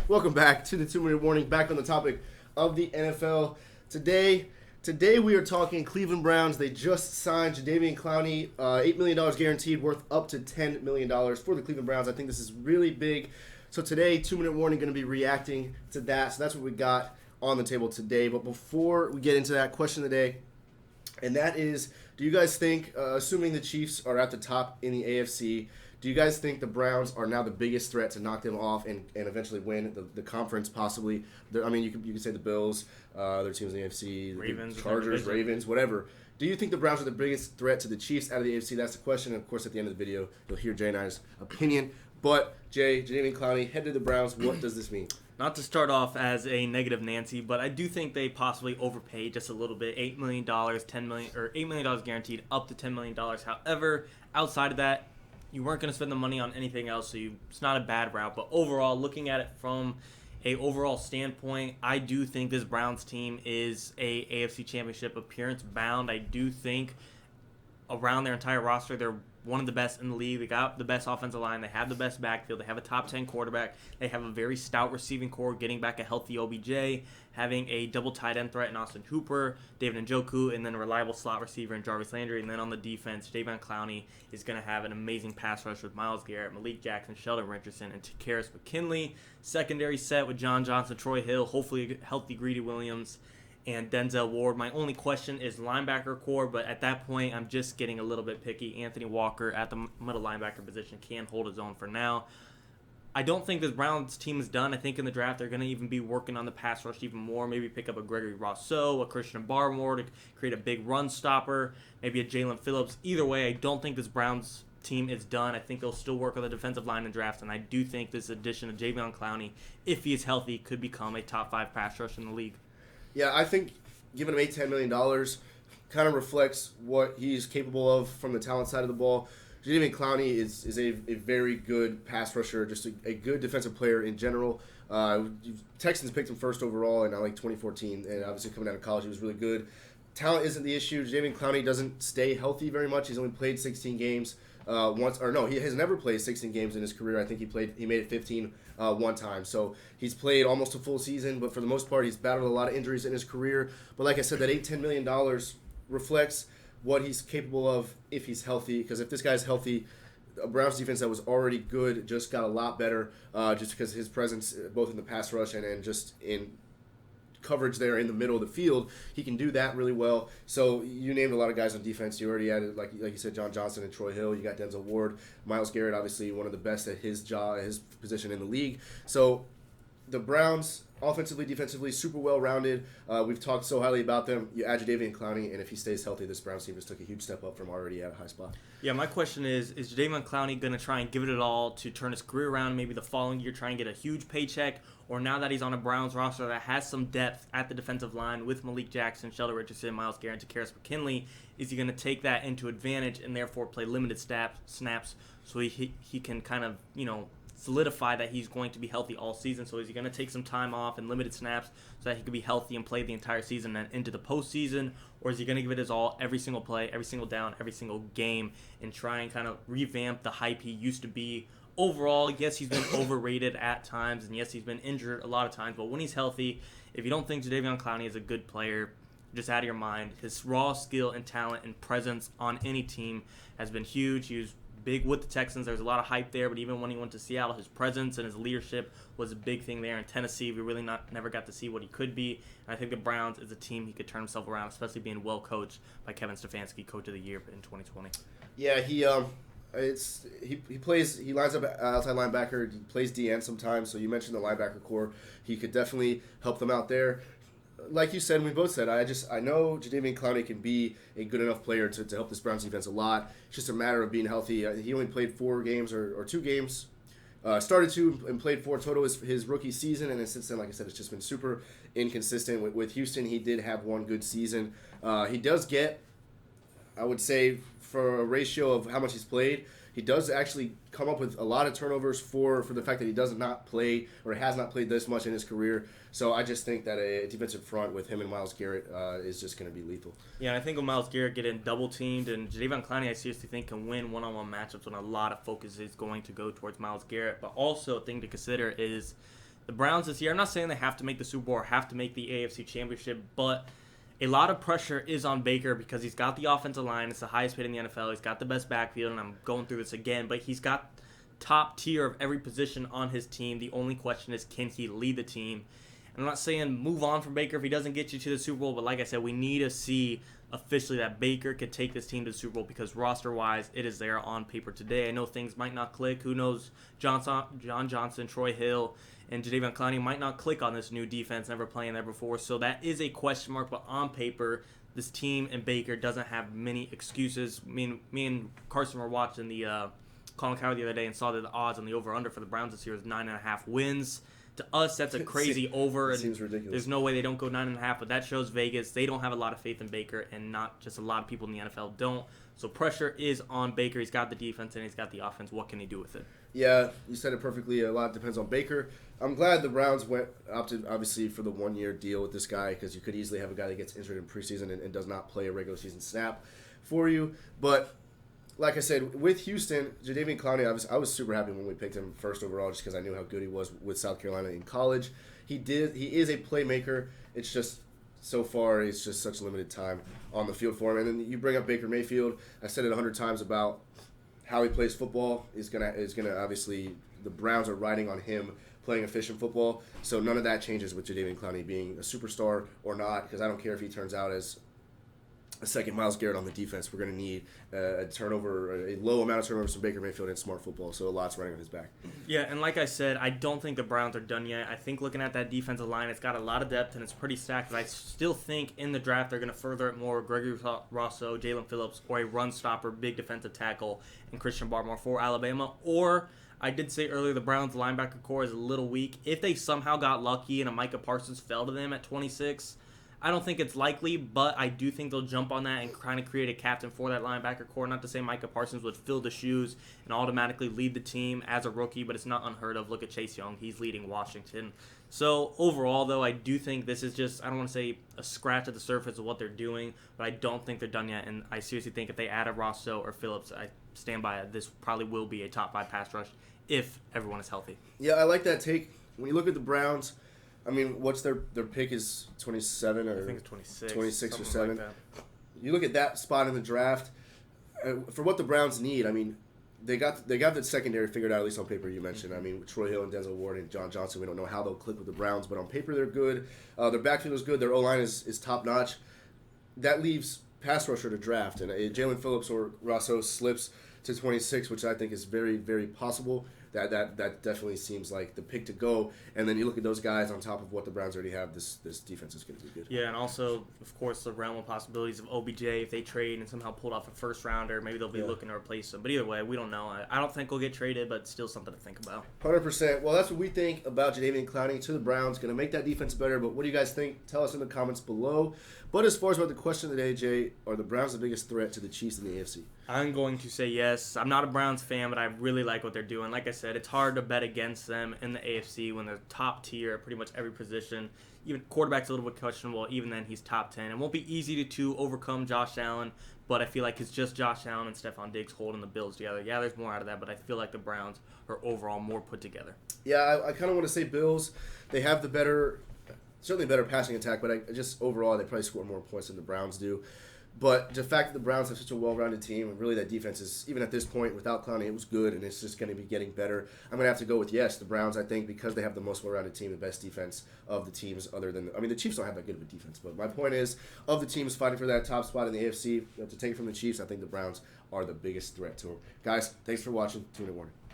Welcome back to the 2-Minute Warning. Back on the topic of the NFL. Today we are talking Cleveland Browns. They just signed Jadeveon Clowney, $8 million guaranteed, worth up to $10 million for the Cleveland Browns. I think this is really big. So today, 2-Minute Warning, going to be reacting to that. So that's what we got on the table today. But before we get into that, question of the day, and that is, do you guys think, assuming the Chiefs are at the top in the AFC, do you guys think the Browns are now the biggest threat to knock them off and eventually win the conference possibly? I mean, you could say the Bills, their teams in the AFC, Ravens, the Chargers, Ravens, whatever. Do you think the Browns are the biggest threat to the Chiefs out of the AFC? That's the question. And of course, at the end of the video, you'll hear Jay and I's opinion. But Jay, Jadeveon Clowney, head to the Browns. What does this mean? Not to start off as a negative Nancy, but I do think they possibly overpaid just a little bit. $8 million, $10 million, or $8 million guaranteed, up to $10 million. However, outside of that, you weren't going to spend the money on anything else, so it's not a bad route. But overall, looking at it from a overall standpoint, I do think this Browns team is a AFC Championship appearance bound. I do think around their entire roster, they're one of the best in the league. They got the best offensive line. They have the best backfield. They have a top 10 quarterback. They have a very stout receiving core, getting back a healthy OBJ, having a double tight end threat in Austin Hooper, David Njoku, and then a reliable slot receiver in Jarvis Landry. And then on the defense, Jadeveon Clowney is going to have an amazing pass rush with Myles Garrett, Malik Jackson, Sheldon Richardson, and Takkarist McKinley. Secondary set with John Johnson, Troy Hill, hopefully a healthy Greedy Williams, and Denzel Ward. My only question is linebacker core, but at that point, I'm just getting a little bit picky. Anthony Walker at the middle linebacker position can hold his own for now. I don't think this Browns team is done. I think in the draft, they're going to even be working on the pass rush even more. Maybe pick up a Gregory Rousseau, a Christian Barmore to create a big run stopper, maybe a Jalen Phillips. Either way, I don't think this Browns team is done. I think they'll still work on the defensive line in draft, and I do think this addition of Jadeveon Clowney, if he is healthy, could become a top 5 pass rush in the league. Yeah, I think giving him $10 million kind of reflects what he's capable of from the talent side of the ball. Jadeveon Clowney is a very good pass rusher, just a good defensive player in general. Texans picked him first overall in 2014, and obviously coming out of college, he was really good. Talent isn't the issue. Jadeveon Clowney doesn't stay healthy very much. He's only played 16 games he has never played 16 games in his career. I think he made it 15 one time. So he's played almost a full season, but for the most part, he's battled a lot of injuries in his career. But like I said, that $10 million reflects what he's capable of if he's healthy. Because if this guy's healthy, a Browns defense that was already good just got a lot better just because his presence both in the pass rush and just in coverage there in the middle of the field, he can do that really well. So you named a lot of guys on defense. You already added, like you said, John Johnson and Troy Hill. You got Denzel Ward, Myles Garrett, obviously one of the best at his position in the league. So the Browns, offensively, defensively, super well-rounded. We've talked so highly about them. You add Jadeveon Clowney, and if he stays healthy, this Browns team just took a huge step up from already at a high spot. Yeah, my question is Jadeveon Clowney going to try and give it all to turn his career around, maybe the following year try and get a huge paycheck, or now that he's on a Browns roster that has some depth at the defensive line with Malik Jackson, Sheldon Richardson, Myles Garrett, and Takkarist McKinley, is he going to take that into advantage and therefore play limited snaps so he can kind of, solidify that he's going to be healthy all season? So is he going to take some time off and limited snaps so that he can be healthy and play the entire season and into the postseason? Or is he going to give it his all every single play, every single down, every single game, and try and kind of revamp the hype he used to be? Overall, yes, he's been overrated at times, and yes, he's been injured a lot of times, but when he's healthy, if you don't think Jadeveon Clowney is a good player, just out of your mind. His raw skill and talent and presence on any team has been huge. He was big with the Texans. There was a lot of hype there, but even when he went to Seattle, his presence and his leadership was a big thing there. In Tennessee, we really never got to see what he could be. And I think the Browns is a team he could turn himself around, especially being well coached by Kevin Stefanski, Coach of the Year in 2020. Yeah, he lines up outside linebacker. He plays DN sometimes. So you mentioned the linebacker core. He could definitely help them out there. Like you said, we both said, I know Jadeveon Clowney can be a good enough player to help this Browns defense a lot. It's just a matter of being healthy. He only played 4 games or 2 games. Started 2 and played 4 total his rookie season, and then since then, like I said, it's just been super inconsistent. With Houston, he did have 1 good season. He does get, I would say, for a ratio of how much he's played, he does actually come up with a lot of turnovers for the fact that he does not play or has not played this much in his career. So I just think that a defensive front with him and Myles Garrett is just going to be lethal. Yeah, and I think with Myles Garrett getting double-teamed, and Jadeveon Clowney I seriously think can win one-on-one matchups when a lot of focus is going to go towards Myles Garrett. But also a thing to consider is The Browns this year, I'm not saying they have to make the Super Bowl or have to make the AFC Championship, but a lot of pressure is on Baker because he's got the offensive line. It's the highest paid in the NFL. He's got the best backfield, and I'm going through this again, but he's got top tier of every position on his team. The only question is, can he lead the team? And I'm not saying move on from Baker if he doesn't get you to the Super Bowl, but like I said, we need to see officially that Baker could take this team to the Super Bowl because roster-wise, it is there on paper today. I know things might not click. Who knows? John Johnson, Troy Hill, and Jadeveon Clowney might not click on this new defense, never playing there before. So that is a question mark, but on paper, this team and Baker doesn't have many excuses. Me and Carson were watching the Colin Cowherd the other day and saw that the odds on the over-under for the Browns this year is 9.5 wins. To us, that's a crazy over. It seems ridiculous. There's no way they don't go 9.5, but that shows Vegas they don't have a lot of faith in Baker, and not just a lot of people in the NFL don't. So pressure is on Baker. He's got the defense and he's got the offense. What can he do with it? Yeah, you said it perfectly. A lot depends on Baker. I'm glad the Browns opted, obviously, for the one-year deal with this guy because you could easily have a guy that gets injured in preseason and does not play a regular season snap for you. But like I said, with Houston, Jadeveon Clowney, I was super happy when we picked him first overall just because I knew how good he was with South Carolina in college. He is a playmaker. It's just so far it's just such limited time on the field for him. And then you bring up Baker Mayfield. I said it 100 times about how he plays football is gonna obviously the Browns are riding on him playing efficient football. So none of that changes with Jadeveon Clowney being a superstar or not because I don't care if he turns out as a second Myles Garrett on the defense. We're going to need a low amount of turnovers from Baker Mayfield and smart football, so a lot's running on his back. Yeah, and like I said, I don't think the Browns are done yet. I think looking at that defensive line, it's got a lot of depth and it's pretty stacked, but I still think in the draft they're going to further it more. Gregory Rousseau, Jalen Phillips, or a run stopper, big defensive tackle, and Christian Barmore for Alabama. Or I did say earlier the Browns linebacker core is a little weak. If they somehow got lucky and a Micah Parsons fell to them at 26, I don't think it's likely, but I do think they'll jump on that and kind of create a captain for that linebacker core. Not to say Micah Parsons would fill the shoes and automatically lead the team as a rookie, but it's not unheard of. Look at Chase Young. He's leading Washington. So overall, though, I do think this is just, I don't want to say a scratch at the surface of what they're doing, but I don't think they're done yet. And I seriously think if they add a Rousseau or Phillips, I stand by it. This probably will be a top 5 pass rush if everyone is healthy. Yeah, I like that take. When you look at the Browns, I mean, what's their pick is 27 or I think it's 26 or 7. Like you look at that spot in the draft for what the Browns need. I mean, they got the secondary figured out, at least on paper. You mentioned. I mean, Troy Hill and Denzel Ward and John Johnson. We don't know how they'll click with the Browns, but on paper they're good. Their backfield is good. Their O-line is top notch. That leaves pass rusher to draft, and Jalen Phillips or Rousseau slips to 26, which I think is very, very possible. That definitely seems like the pick to go. And then you look at those guys on top of what the Browns already have, this defense is going to be good. Yeah, and also, of course, the realm of possibilities of OBJ, if they trade and somehow pulled off a first rounder, maybe they'll be looking to replace him. But either way, we don't know. I don't think he'll get traded, but still something to think about. 100%. Well, that's what we think about Jadeveon Clowney to the Browns. Going to make that defense better. But what do you guys think? Tell us in the comments below. But as far as about the question today, Jay, are the Browns the biggest threat to the Chiefs in the AFC? I'm going to say yes. I'm not a Browns fan, but I really like what they're doing. Like I said, it's hard to bet against them in the AFC when they're top tier at pretty much every position. Even quarterback's a little bit questionable. Even then, he's top 10. It won't be easy to overcome Josh Allen, but I feel like it's just Josh Allen and Stephon Diggs holding the Bills together. Yeah, there's more out of that, but I feel like the Browns are overall more put together. Yeah, I kind of want to say Bills. They have the certainly better passing attack, but just overall they probably score more points than the Browns do. But the fact that the Browns have such a well-rounded team, and really that defense is, even at this point, without Clowney, it was good, and it's just going to be getting better. I'm going to have to go with yes, the Browns, I think, because they have the most well-rounded team, the best defense of the teams other than, the Chiefs don't have that good of a defense, but my point is, of the teams fighting for that top spot in the AFC, to take it from the Chiefs, I think the Browns are the biggest threat to them. Guys, thanks for watching. 2-Minute Warning.